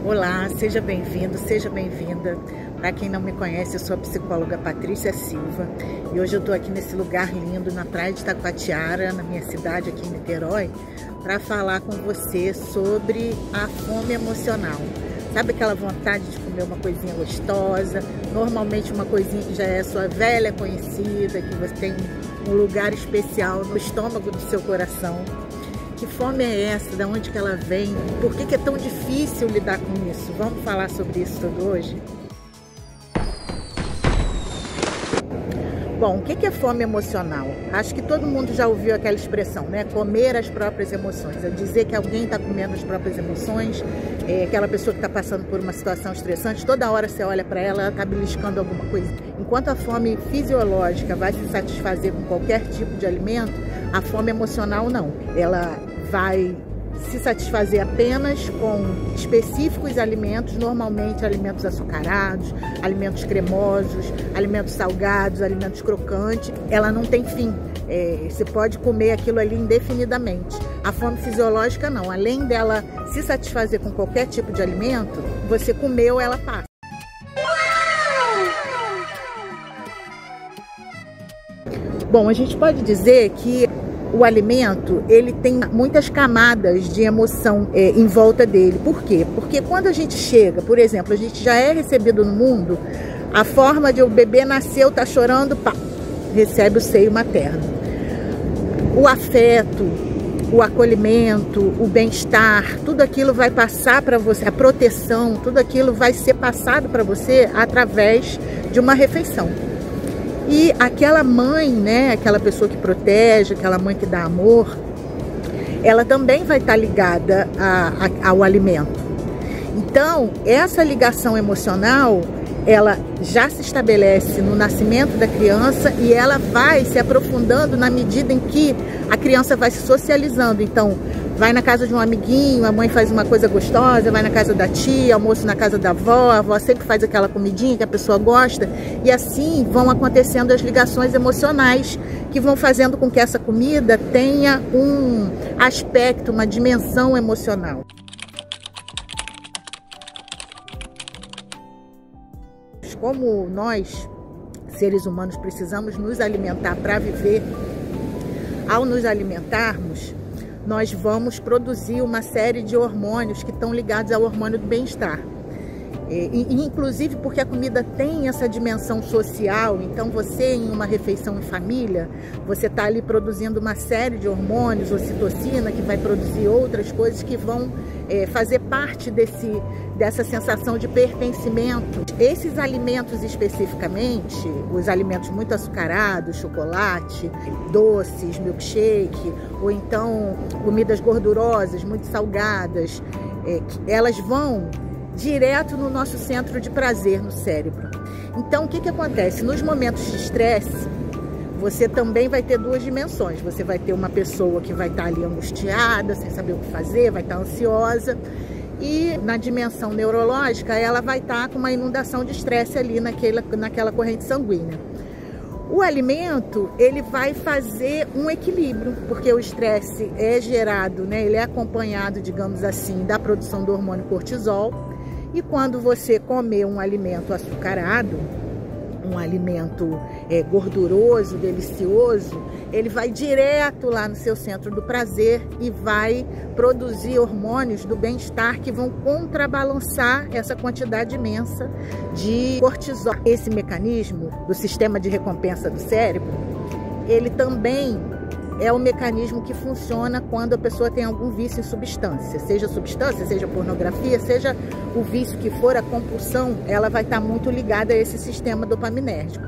Olá, seja bem-vindo, seja bem-vinda. Para quem não me conhece, eu sou a psicóloga Patrícia Silva e hoje eu estou aqui nesse lugar lindo, na praia de Taquatiara, na minha cidade aqui em Niterói, para falar com você sobre a fome emocional. Sabe aquela vontade de comer uma coisinha gostosa, normalmente uma coisinha que já é sua velha conhecida, que você tem um lugar especial no estômago do seu coração. Que fome é essa? De onde que ela vem? Por que é tão difícil lidar com isso? Vamos falar sobre isso tudo hoje? Bom, o que é fome emocional? Acho que todo mundo já ouviu aquela expressão, né? Comer as próprias emoções. É dizer que alguém está comendo as próprias emoções, aquela pessoa que está passando por uma situação estressante, toda hora você olha para ela, ela está beliscando alguma coisa. Enquanto a fome fisiológica vai se satisfazer com qualquer tipo de alimento, a fome emocional não. Ela vai se satisfazer apenas com específicos alimentos, normalmente alimentos açucarados, alimentos cremosos, alimentos salgados, alimentos crocantes. Ela não tem fim. Você pode comer aquilo ali indefinidamente. A fome fisiológica não. Além dela se satisfazer com qualquer tipo de alimento, você comeu, ela passa. Bom, a gente pode dizer que o alimento, ele tem muitas camadas de emoção em volta dele. Por quê? Porque quando a gente chega, por exemplo, a gente já é recebido no mundo, a forma de o bebê nasceu, tá chorando, pá, recebe o seio materno. O afeto, o acolhimento, o bem-estar, tudo aquilo vai passar para você, a proteção, tudo aquilo vai ser passado para você através de uma refeição. E aquela mãe, né, aquela pessoa que protege, aquela mãe que dá amor, ela também vai estar ligada ao alimento. Então, essa ligação emocional, ela já se estabelece no nascimento da criança e ela vai se aprofundando na medida em que a criança vai se socializando. Então, vai na casa de um amiguinho, a mãe faz uma coisa gostosa, vai na casa da tia, almoço na casa da avó, a avó sempre faz aquela comidinha que a pessoa gosta, e assim vão acontecendo as ligações emocionais que vão fazendo com que essa comida tenha um aspecto, uma dimensão emocional. Como nós, seres humanos, precisamos nos alimentar para viver, ao nos alimentarmos, nós vamos produzir uma série de hormônios que estão ligados ao hormônio do bem-estar. Inclusive porque a comida tem essa dimensão social, então você em uma refeição em família, você está ali produzindo uma série de hormônios, ocitocina, que vai produzir outras coisas que vão fazer parte dessa sensação de pertencimento. Esses alimentos especificamente, os alimentos muito açucarados, chocolate, doces, milkshake, ou então comidas gordurosas, muito salgadas, elas vão direto no nosso centro de prazer, no cérebro. Então, o que acontece? Nos momentos de estresse, você também vai ter duas dimensões. Você vai ter uma pessoa que vai estar ali angustiada, sem saber o que fazer, vai estar ansiosa. E na dimensão neurológica, ela vai estar com uma inundação de estresse ali naquela corrente sanguínea. O alimento, ele vai fazer um equilíbrio, porque o estresse é gerado, né? Ele é acompanhado, digamos assim, da produção do hormônio cortisol. E quando você comer um alimento açucarado, um alimento gorduroso, delicioso, ele vai direto lá no seu centro do prazer e vai produzir hormônios do bem-estar que vão contrabalançar essa quantidade imensa de cortisol. Esse mecanismo do sistema de recompensa do cérebro, ele também é o mecanismo que funciona quando a pessoa tem algum vício em substância, seja pornografia, seja o vício que for, a compulsão, ela vai estar muito ligada a esse sistema dopaminérgico.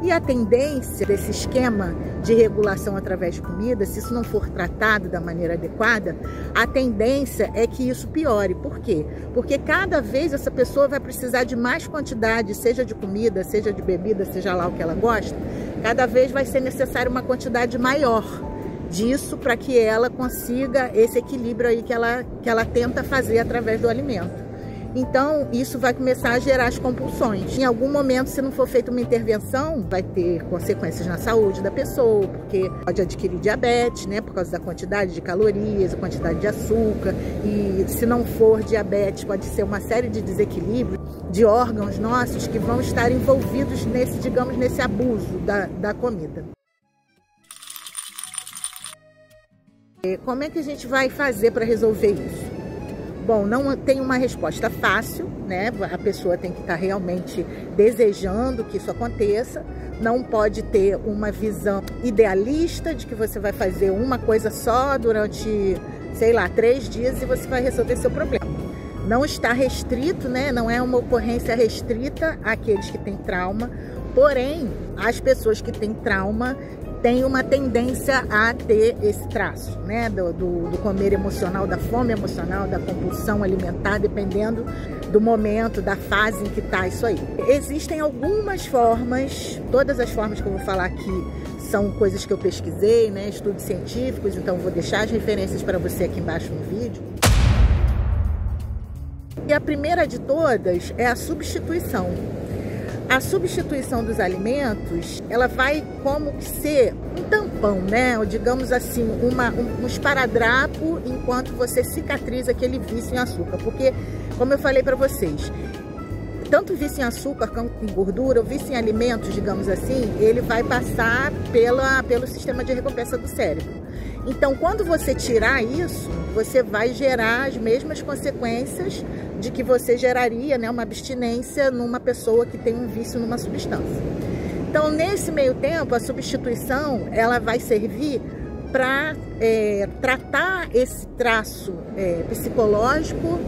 E a tendência desse esquema de regulação através de comida, se isso não for tratado da maneira adequada, a tendência é que isso piore. Por quê? Porque cada vez essa pessoa vai precisar de mais quantidade, seja de comida, seja de bebida, seja lá o que ela gosta, cada vez vai ser necessário uma quantidade maior disso para que ela consiga esse equilíbrio aí que ela tenta fazer através do alimento. Então, isso vai começar a gerar as compulsões. Em algum momento, se não for feita uma intervenção, vai ter consequências na saúde da pessoa, porque pode adquirir diabetes, né, por causa da quantidade de calorias, a quantidade de açúcar. E se não for diabetes, pode ser uma série de desequilíbrios de órgãos nossos que vão estar envolvidos nesse, digamos, nesse abuso da comida. Como é que a gente vai fazer para resolver isso? Bom, não tem uma resposta fácil, né? A pessoa tem que estar realmente desejando que isso aconteça. Não pode ter uma visão idealista de que você vai fazer uma coisa só durante, sei lá, 3 dias e você vai resolver seu problema. Não está restrito, né? Não é uma ocorrência restrita àqueles que têm trauma. Porém, as pessoas que têm trauma tem uma tendência a ter esse traço, né, do comer emocional, da fome emocional, da compulsão alimentar, dependendo do momento, da fase em que está isso aí. Existem algumas formas, todas as formas que eu vou falar aqui são coisas que eu pesquisei, né, estudos científicos, então vou deixar as referências para você aqui embaixo no vídeo. E a primeira de todas é a substituição. A substituição dos alimentos, ela vai como que ser um tampão, né? Ou digamos assim, um esparadrapo enquanto você cicatriza aquele vício em açúcar. Porque, como eu falei para vocês, tanto o vício em açúcar quanto em gordura, o vício em alimentos, digamos assim, ele vai passar pelo sistema de recompensa do cérebro. Então, quando você tirar isso, você vai gerar as mesmas consequências de que você geraria, né, uma abstinência numa pessoa que tem um vício numa substância. Então, nesse meio tempo, a substituição ela vai servir para tratar esse traço psicológico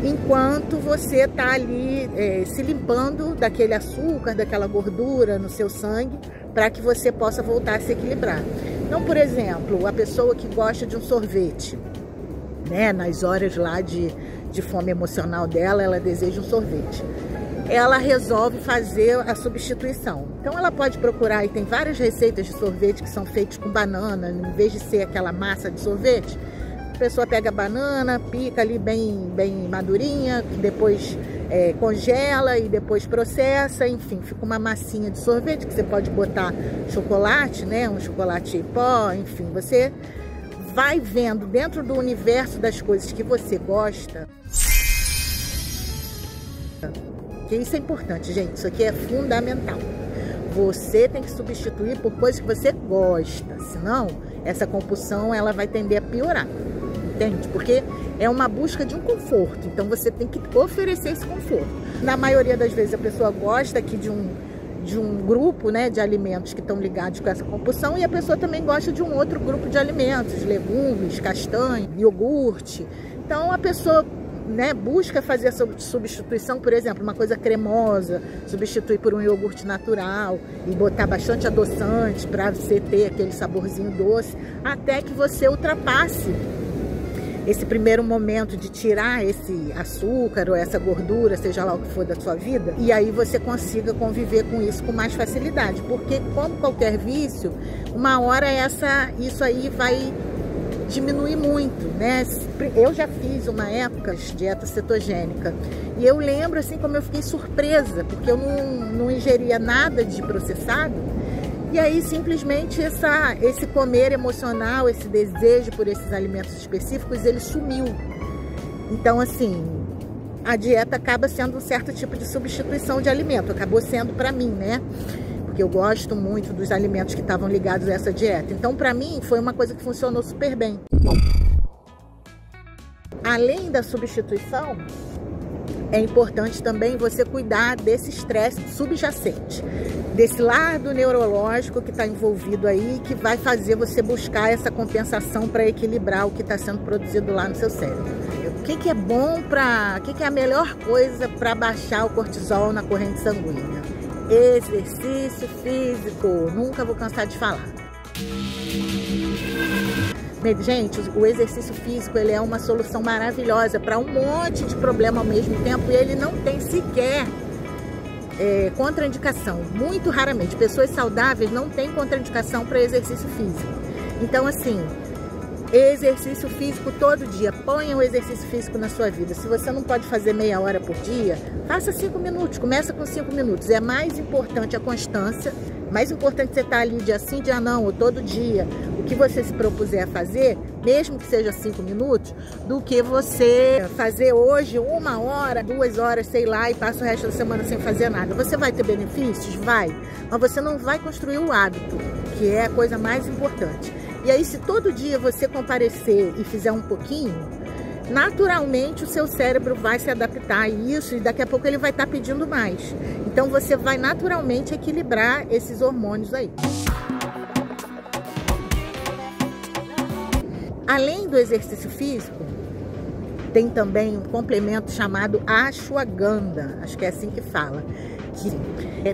enquanto você está ali se limpando daquele açúcar, daquela gordura no seu sangue, para que você possa voltar a se equilibrar. Então, por exemplo, a pessoa que gosta de um sorvete, né, nas horas lá de fome emocional dela, ela deseja um sorvete. Ela resolve fazer a substituição. Então ela pode procurar, e tem várias receitas de sorvete que são feitas com banana, em vez de ser aquela massa de sorvete, a pessoa pega a banana, pica ali bem madurinha, depois congela e depois processa, enfim, fica uma massinha de sorvete que você pode botar chocolate, né, um chocolate em pó, enfim, você vai vendo dentro do universo das coisas que você gosta. Que isso é importante, gente, isso aqui é fundamental. Você tem que substituir por coisas que você gosta, senão essa compulsão ela vai tender a piorar, entende? Porque é uma busca de um conforto, então você tem que oferecer esse conforto. Na maioria das vezes a pessoa gosta aqui de um grupo, né, de alimentos que estão ligados com essa compulsão, e a pessoa também gosta de um outro grupo de alimentos, legumes, castanha, iogurte. Então a pessoa, né, busca fazer a substituição, por exemplo, uma coisa cremosa, substituir por um iogurte natural e botar bastante adoçante para você ter aquele saborzinho doce, até que você ultrapasse esse primeiro momento de tirar esse açúcar ou essa gordura, seja lá o que for da sua vida, e aí você consiga conviver com isso com mais facilidade, porque como qualquer vício, uma hora isso aí vai diminuir muito, né? Eu já fiz uma época de dieta cetogênica e eu lembro assim como eu fiquei surpresa, porque eu não ingeria nada de processado. E aí, simplesmente, esse comer emocional, esse desejo por esses alimentos específicos, ele sumiu. Então, assim, a dieta acaba sendo um certo tipo de substituição de alimento. Acabou sendo para mim, né? Porque eu gosto muito dos alimentos que estavam ligados a essa dieta. Então, para mim, foi uma coisa que funcionou super bem. Além da substituição, é importante também você cuidar desse estresse subjacente, desse lado neurológico que está envolvido aí, que vai fazer você buscar essa compensação para equilibrar o que está sendo produzido lá no seu cérebro. O que é bom o que é a melhor coisa para baixar o cortisol na corrente sanguínea? Exercício físico, nunca vou cansar de falar. Gente, o exercício físico ele é uma solução maravilhosa para um monte de problema ao mesmo tempo e ele não tem sequer contraindicação. Muito raramente. Pessoas saudáveis não têm contraindicação para exercício físico. Então, assim, Exercício físico todo dia. Ponha o exercício físico na sua vida. Se você não pode fazer meia hora por dia, faça 5 minutos. Começa com 5 minutos. É mais importante a constância. Mais importante você estar ali dia sim, dia não, ou todo dia. O que você se propuser a fazer, mesmo que seja 5 minutos, do que você fazer hoje 1 hora, 2 horas, sei lá, e passa o resto da semana sem fazer nada. Você vai ter benefícios? Vai. Mas você não vai construir o hábito, que é a coisa mais importante. E aí, se todo dia você comparecer e fizer um pouquinho, naturalmente o seu cérebro vai se adaptar a isso e daqui a pouco ele vai estar pedindo mais. Então você vai naturalmente equilibrar esses hormônios aí. Além do exercício físico, tem também um complemento chamado ashwagandha, acho que é assim que fala.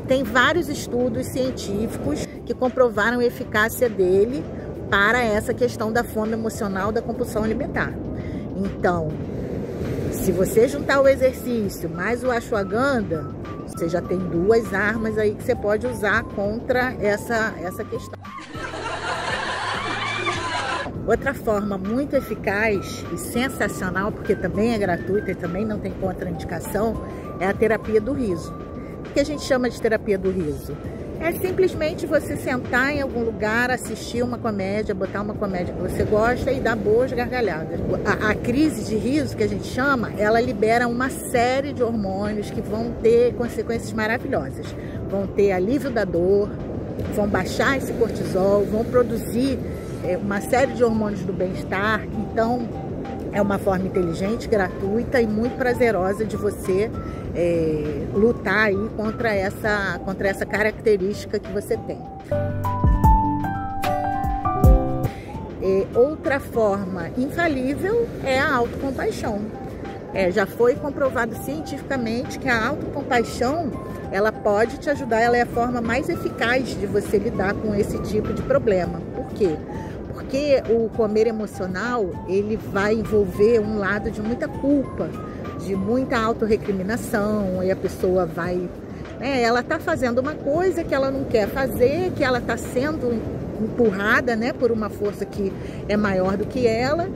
Tem vários estudos científicos que comprovaram a eficácia dele para essa questão da fome emocional, da compulsão alimentar. Então, se você juntar o exercício mais o ashwagandha, você já tem 2 armas aí que você pode usar contra essa questão. Outra forma muito eficaz e sensacional, porque também é gratuita e também não tem contraindicação, é a terapia do riso. O que a gente chama de terapia do riso? É simplesmente você sentar em algum lugar, assistir uma comédia, botar uma comédia que você gosta e dar boas gargalhadas. A crise de riso, que a gente chama, ela libera uma série de hormônios que vão ter consequências maravilhosas. Vão ter alívio da dor, vão baixar esse cortisol, vão produzir uma série de hormônios do bem-estar. Então, é uma forma inteligente, gratuita e muito prazerosa de você lutar aí contra essa característica que você tem. Outra forma infalível é a autocompaixão. Já foi comprovado cientificamente que a autocompaixão, ela pode te ajudar, ela é a forma mais eficaz de você lidar com esse tipo de problema. Por quê? Porque o comer emocional, ele vai envolver um lado de muita culpa, de muita autorrecriminação, e a pessoa vai... ela está fazendo uma coisa que ela não quer fazer, que ela está sendo empurrada, por uma força que é maior do que ela,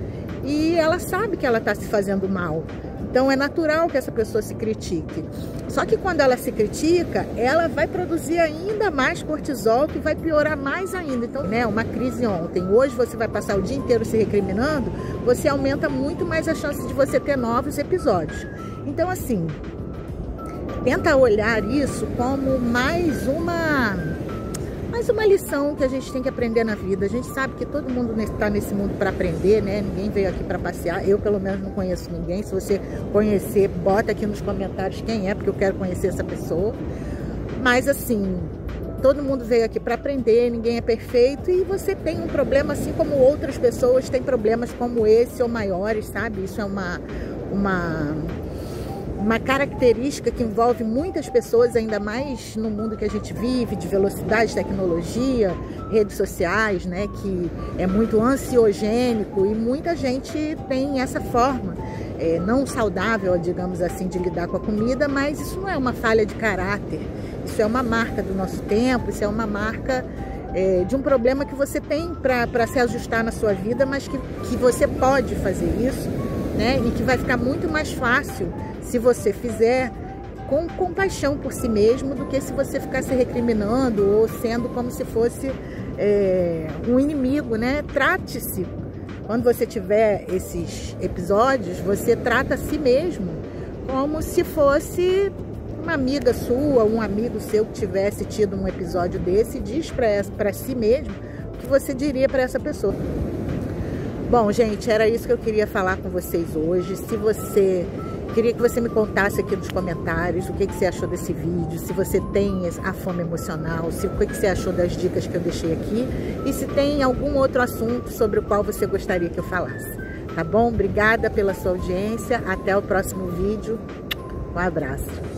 e ela sabe que ela está se fazendo mal. Então é natural que essa pessoa se critique. Só que quando ela se critica, ela vai produzir ainda mais cortisol, que vai piorar mais ainda. Então, uma crise ontem, hoje você vai passar o dia inteiro se recriminando, você aumenta muito mais a chance de você ter novos episódios. Então, assim, tenta olhar isso como mais uma lição que a gente tem que aprender na vida. A gente sabe que todo mundo está nesse mundo para aprender, Ninguém veio aqui para passear. Eu, pelo menos, não conheço ninguém. Se você conhecer, bota aqui nos comentários quem é, porque eu quero conhecer essa pessoa. Mas, assim, todo mundo veio aqui para aprender, ninguém é perfeito. E você tem um problema, assim como outras pessoas têm problemas como esse ou maiores, sabe? Isso é uma característica que envolve muitas pessoas, ainda mais no mundo que a gente vive, de velocidade, tecnologia, redes sociais, que é muito ansiogênico, e muita gente tem essa forma não saudável, digamos assim, de lidar com a comida, mas isso não é uma falha de caráter, isso é uma marca do nosso tempo, isso é uma marca de um problema que você tem para se ajustar na sua vida, mas que você pode fazer isso, e que vai ficar muito mais fácil se você fizer com compaixão por si mesmo, do que se você ficar se recriminando ou sendo como se fosse um inimigo, Trate-se. Quando você tiver esses episódios, você trata a si mesmo como se fosse uma amiga sua, um amigo seu que tivesse tido um episódio desse, e diz para si mesmo o que você diria para essa pessoa. Bom, gente, era isso que eu queria falar com vocês hoje. Queria que você me contasse aqui nos comentários o que você achou desse vídeo, se você tem a fome emocional, o que você achou das dicas que eu deixei aqui, e se tem algum outro assunto sobre o qual você gostaria que eu falasse. Tá bom? Obrigada pela sua audiência. Até o próximo vídeo. Um abraço.